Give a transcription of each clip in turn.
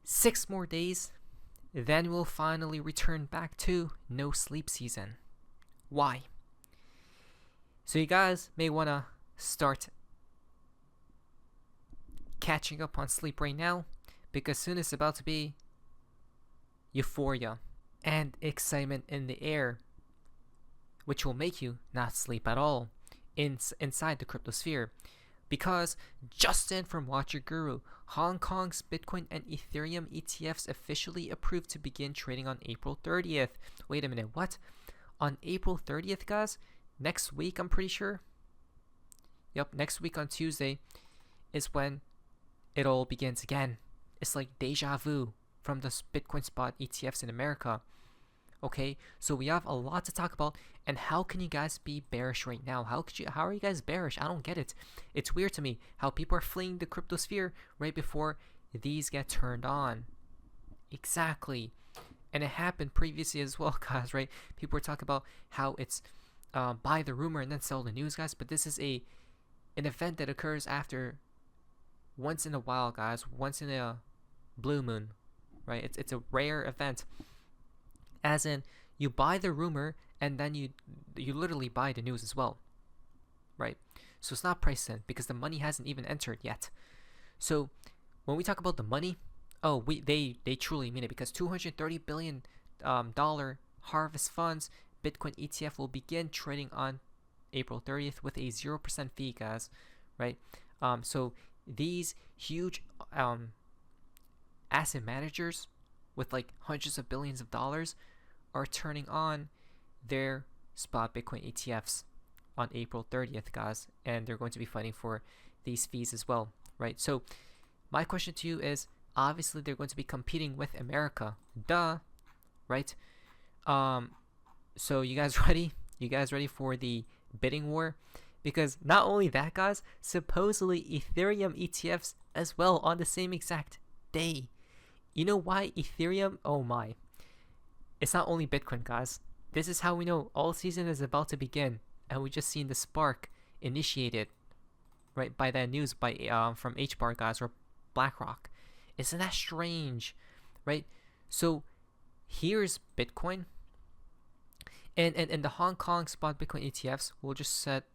6 more days, then we'll finally return back to no sleep season. Why? So you guys may want to start catching up on sleep right now, because soon it's about to be euphoria and excitement in the air, which will make you not sleep at all inside the cryptosphere. Because Justin from Watch Your Guru, Hong Kong's Bitcoin and Ethereum ETFs officially approved to begin trading on April 30th. Wait a minute, what? On April 30th, guys? Next week, I'm pretty sure. Yep, next week on Tuesday is when it all begins again. It's like deja vu from the Bitcoin spot ETFs in America. Okay, so we have a lot to talk about, and how can you guys be bearish right now? How are you guys bearish? I don't get it. It's weird to me how people are fleeing the cryptosphere right before these get turned on. Exactly. And it happened previously as well, guys, right? People were talking about how it's buy the rumor and then sell the news, guys, but this is an event that occurs after once in a while, guys, once in a blue moon, right? It's a rare event. As in, you buy the rumor and then you literally buy the news as well, right? So it's not priced in because the money hasn't even entered yet. So when we talk about the money, they truly mean it, because $230 billion harvest funds Bitcoin ETF will begin trading on April 30th with a 0% fee, guys, right? So these huge asset managers with like hundreds of billions of dollars are turning on their spot Bitcoin ETFs on April 30th, guys, and they're going to be fighting for these fees as well, right? So my question to you is, obviously they're going to be competing with America, duh, right? So you guys ready? You guys ready for the bidding war? Because not only that, guys, supposedly Ethereum ETFs as well on the same exact day. You know why Ethereum? Oh my. It's not only Bitcoin, guys. This is how we know all season is about to begin, and we just seen the spark initiated, right, by that news by from HBAR, guys, or BlackRock. Isn't that strange, right? So here's Bitcoin, and the Hong Kong spot Bitcoin ETFs will just set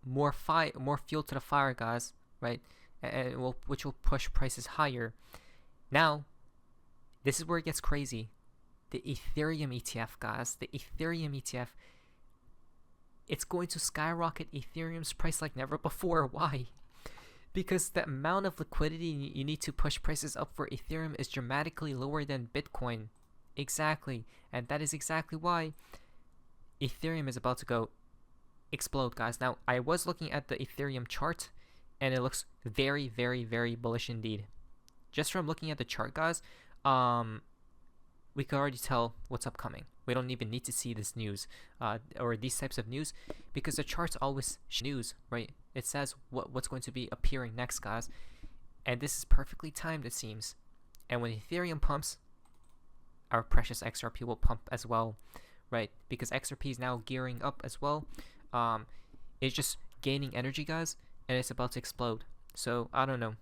more fuel to the fire, guys, right? And which will push prices higher. Now, this is where it gets crazy. The Ethereum ETF, guys, the Ethereum ETF, it's going to skyrocket Ethereum's price like never before. Why? Because the amount of liquidity you need to push prices up for Ethereum is dramatically lower than Bitcoin. Exactly. And that is exactly why Ethereum is about to go explode, guys. Now, I was looking at the Ethereum chart, and it looks very, very, very bullish indeed. Just from looking at the chart, guys, we can already tell what's upcoming. We don't even need to see this news or these types of news, because the charts always show news, right? It says what's going to be appearing next, guys. And this is perfectly timed, it seems. And when Ethereum pumps, our precious XRP will pump as well, right? Because XRP is now gearing up as well. It's just gaining energy, guys, and it's about to explode. So I don't know.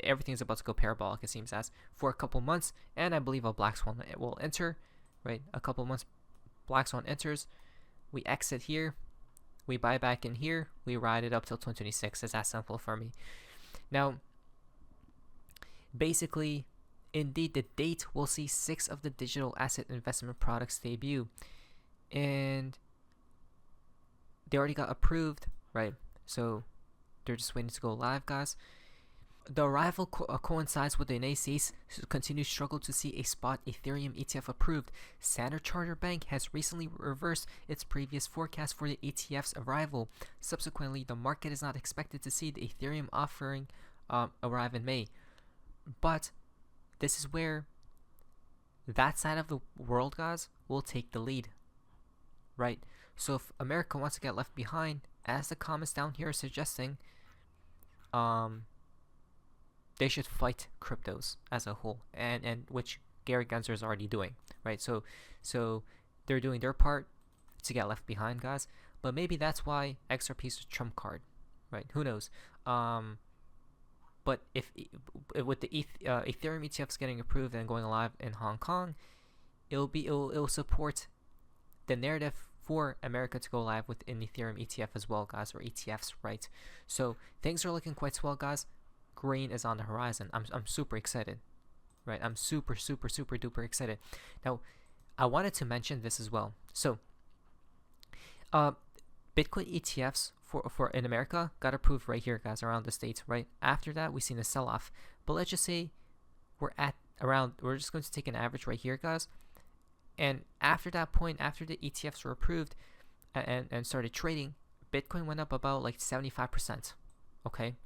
Everything's about to go parabolic, it seems, as for a couple months, and I believe a black swan will enter, right? A couple months, black swan enters, we exit here, we buy back in here, we ride it up till 2026. It's that simple for me. Now, basically, indeed, the date will see 6 of the digital asset investment products debut, and they already got approved, right? So they're just waiting to go live, guys. The arrival coincides with the United States' continued struggle to see a spot Ethereum ETF approved. Standard Chartered Bank has recently reversed its previous forecast for the ETF's arrival. Subsequently, the market is not expected to see the Ethereum offering arrive in May. But this is where that side of the world, guys, will take the lead, right? So if America wants to get left behind, as the comments down here are suggesting, they should fight cryptos as a whole, and which Gary Gensler is already doing, right? So they're doing their part to get left behind, guys. But maybe that's why XRP is a trump card, right? Who knows? But if with the Ethereum ETFs getting approved and going live in Hong Kong, it'll support the narrative for America to go live with an Ethereum ETF as well, guys, or ETFs, right? So things are looking quite swell, guys. Green is on the horizon. I'm super excited, right? I'm super duper excited. Now, I wanted to mention this as well. So, Bitcoin ETFs for in America got approved right here, guys, around the States, right? After that, we've seen a sell-off. But let's just say we're just going to take an average right here, guys. And after that point, after the ETFs were approved and started trading, Bitcoin went up about like 75%. Okay.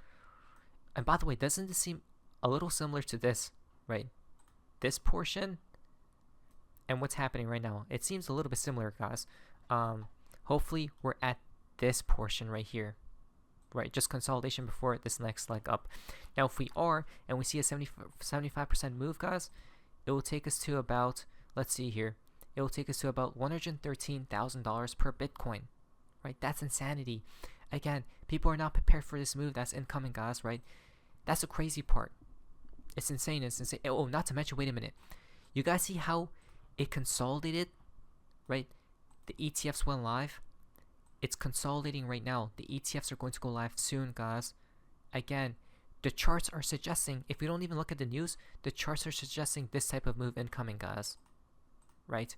And by the way, doesn't this seem a little similar to this, right? This portion and what's happening right now. It seems a little bit similar, guys. Hopefully we're at this portion right here, right? Just consolidation before this next leg up. Now, if we are, and we see a 75% move, guys, it will take us to about, let's see here, it will take us to about $113,000 per Bitcoin, right? That's insanity. Again, people are not prepared for this move that's incoming, guys, right? That's the crazy part. It's insane. It's insane. Oh, not to mention, wait a minute. You guys see how it consolidated, right? The ETFs went live. It's consolidating right now. The ETFs are going to go live soon, guys. Again, the charts are suggesting, if we don't even look at the news, the charts are suggesting this type of move incoming, guys. Right?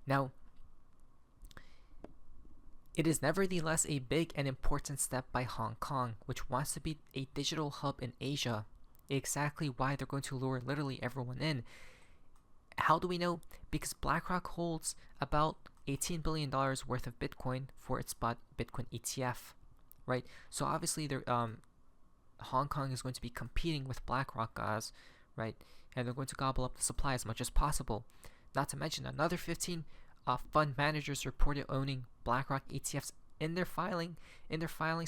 Now, it is nevertheless a big and important step by Hong Kong, which wants to be a digital hub in Asia. Exactly why they're going to lure literally everyone in. How do we know? Because BlackRock holds about $18 billion worth of Bitcoin for its spot Bitcoin ETF, right? So obviously, Hong Kong is going to be competing with BlackRock, guys, right? And they're going to gobble up the supply as much as possible. Not to mention, another 15 fund managers reported owning BlackRock ETFs in their filings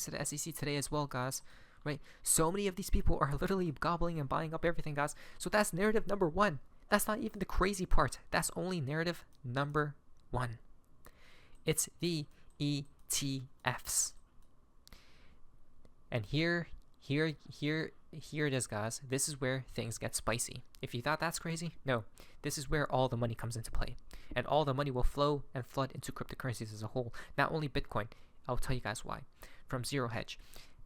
to the SEC today as well, guys. Right? So many of these people are literally gobbling and buying up everything, guys. So that's narrative number one. That's not even the crazy part. That's only narrative number one. It's the ETFs. And here it is, guys. This is where things get spicy. If you thought that's crazy, no. This is where all the money comes into play. And all the money will flow and flood into cryptocurrencies as a whole. Not only Bitcoin. I'll tell you guys why. From Zero Hedge.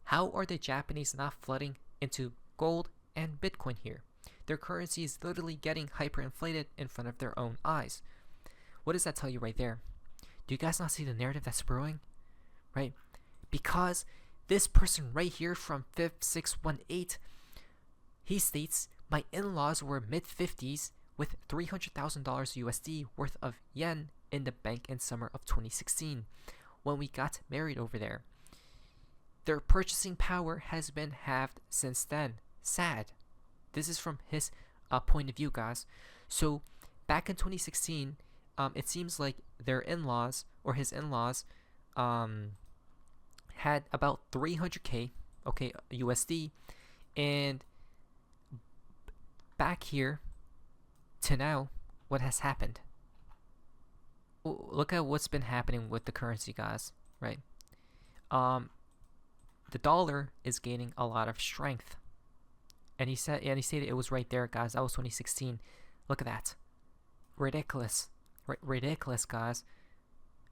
How are the Japanese not flooding into gold and Bitcoin here? Their currency is literally getting hyperinflated in front of their own eyes. What does that tell you right there? Do you guys not see the narrative that's brewing? Right? Because this person right here from 5618, he states, my in-laws were mid-50s with $300,000 USD worth of yen in the bank in summer of 2016 when we got married over there. Their purchasing power has been halved since then. Sad. This is from his point of view, guys. So back in 2016, it seems like their in-laws or his in-laws had about 300K, okay, USD, and back here to now, what has happened? Look at what's been happening with the currency, guys, right? The dollar is gaining a lot of strength. And he said it was right there, guys. That was 2016. Look at that. Ridiculous. Ridiculous, guys.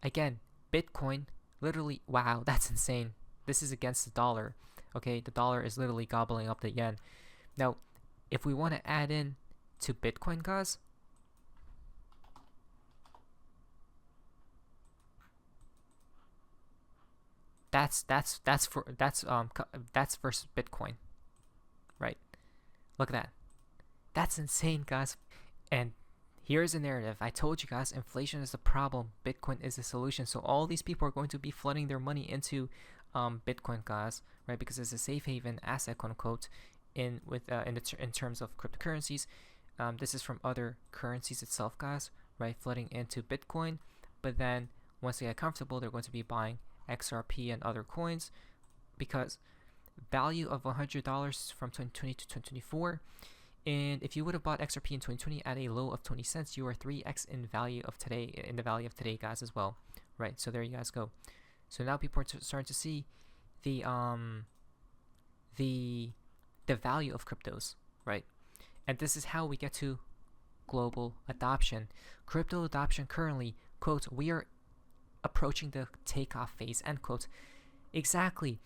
Again, Bitcoin, literally, wow, that's insane. This is against the dollar. Okay, the dollar is literally gobbling up the yen. Now, if we want to add in to Bitcoin, guys, that's versus Bitcoin, right? Look at that. That's insane, guys. And here's the narrative. I told you guys, inflation is the problem. Bitcoin is the solution. So all these people are going to be flooding their money into Bitcoin, guys, right? Because it's a safe haven asset, quote unquote, in terms of cryptocurrencies. This is from other currencies itself, guys, right? Flooding into Bitcoin. But then once they get comfortable, they're going to be buying XRP and other coins, because value of $100 from 2020 to 2024, and if you would have bought XRP in 2020 at a low of 20 cents, you are 3x in value of today, guys, as well, right? So there you guys go. So now people are starting to see the the value of cryptos, right? And this is how we get to global adoption. Crypto adoption currently, quote, we are approaching the takeoff phase, end quote. Exactly.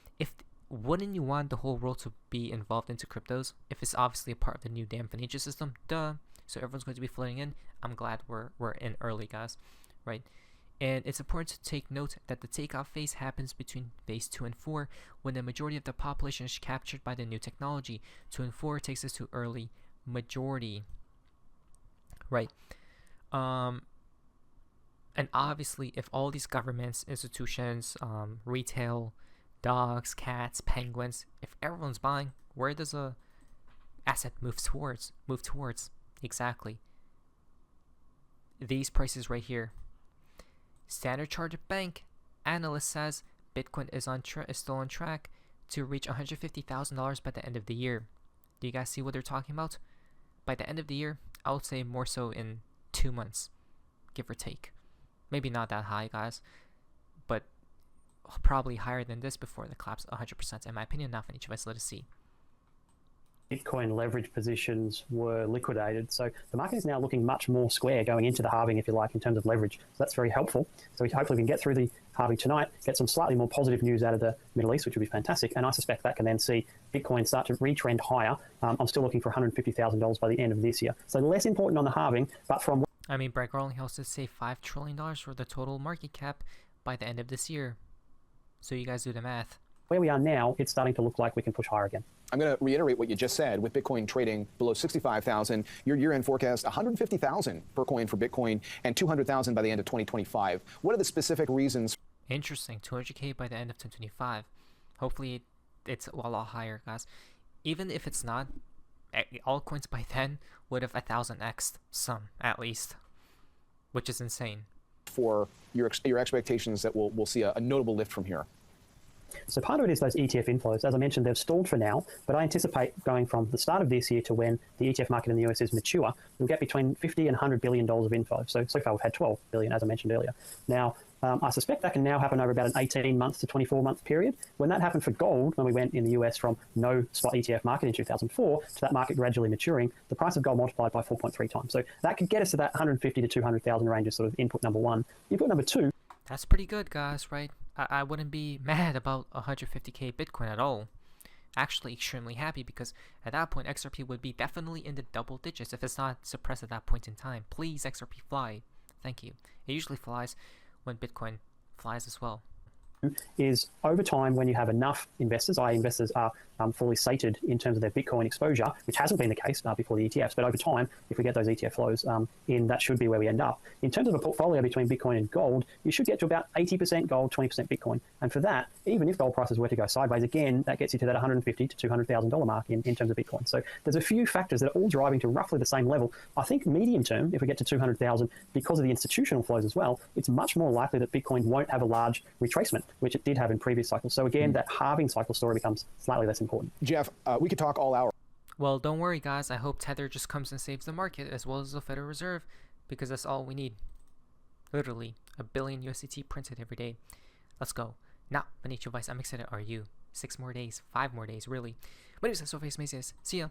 Wouldn't you want the whole world to be involved into cryptos if it's obviously a part of the new damn financial system? Duh. So everyone's going to be flooding in. I'm glad we're in early, guys, right? And it's important to take note that the takeoff phase happens between phase 2 and 4, when the majority of the population is captured by the new technology. 2 and 4 takes us to early majority, right? And obviously, if all these governments, institutions, retail, dogs, cats, penguins, if everyone's buying, where does a asset move towards? Exactly these prices right here. Standard Chartered Bank analyst says Bitcoin is still on track to reach $150,000 by the end of the year. Do you guys see what they're talking about? By the end of the year, I would say more so in 2 months, give or take. Maybe not that high, guys, but probably higher than this before the collapse 100%, in my opinion. Not for each of us. Let us see. Bitcoin leverage positions were liquidated. So the market is now looking much more square going into the halving, if you like, in terms of leverage. So that's very helpful. So hopefully we can get through the halving tonight, get some slightly more positive news out of the Middle East, which would be fantastic. And I suspect that can then see Bitcoin start to retrend higher. I'm still looking for $150,000 by the end of this year. So less important on the halving, but from... I mean, Brett Garling also say $5 trillion for the total market cap by the end of this year. So you guys do the math. Where we are now, it's starting to look like we can push higher again. I'm going to reiterate what you just said. With Bitcoin trading below 65,000, your year-end forecast 150,000 per coin for Bitcoin and 200,000 by the end of 2025. What are the specific reasons? Interesting. 200K by the end of 2025. Hopefully it's a lot higher, guys. Even if it's not, altcoins by then would have 1,000x some at least, which is insane. For your expectations that we'll see a notable lift from here. So part of it is those ETF inflows. As I mentioned, they've stalled for now, but I anticipate going from the start of this year to when the ETF market in the US is mature, we'll get between $50 and $100 billion of inflow. So far we've had 12 billion, as I mentioned earlier. Now, I suspect that can now happen over about an 18-month to 24-month period. When that happened for gold, when we went in the US from no spot ETF market in 2004 to that market gradually maturing, the price of gold multiplied by 4.3 times. So that could get us to that 150 to 200,000 range as sort of input number one. Input number two. That's pretty good, guys, right? I wouldn't be mad about 150K Bitcoin at all. Actually, extremely happy, because at that point, XRP would be definitely in the double digits if it's not suppressed at that point in time. Please, XRP, fly. Thank you. It usually flies when Bitcoin flies as well. Is over time, when you have enough investors, i.e. investors are fully sated in terms of their Bitcoin exposure, which hasn't been the case before the ETFs, but over time, if we get those ETF flows in, that should be where we end up. In terms of a portfolio between Bitcoin and gold, you should get to about 80% gold, 20% Bitcoin. And for that, even if gold prices were to go sideways again, that gets you to that $150,000 to $200,000 mark in terms of Bitcoin. So there's a few factors that are all driving to roughly the same level. I think medium term, if we get to 200,000, because of the institutional flows as well, it's much more likely that Bitcoin won't have a large retracement, which it did have in previous cycles. So again, that halving cycle story becomes slightly less important. Jeff, we could talk all hour. Well, don't worry, guys. I hope Tether just comes and saves the market, as well as the Federal Reserve, because that's all we need. Literally, $1 billion USDT printed every day. Let's go. Now, financial advice. I'm excited. Are you? 6 more days, 5 more days, really. My name is Sophie Macias. See ya.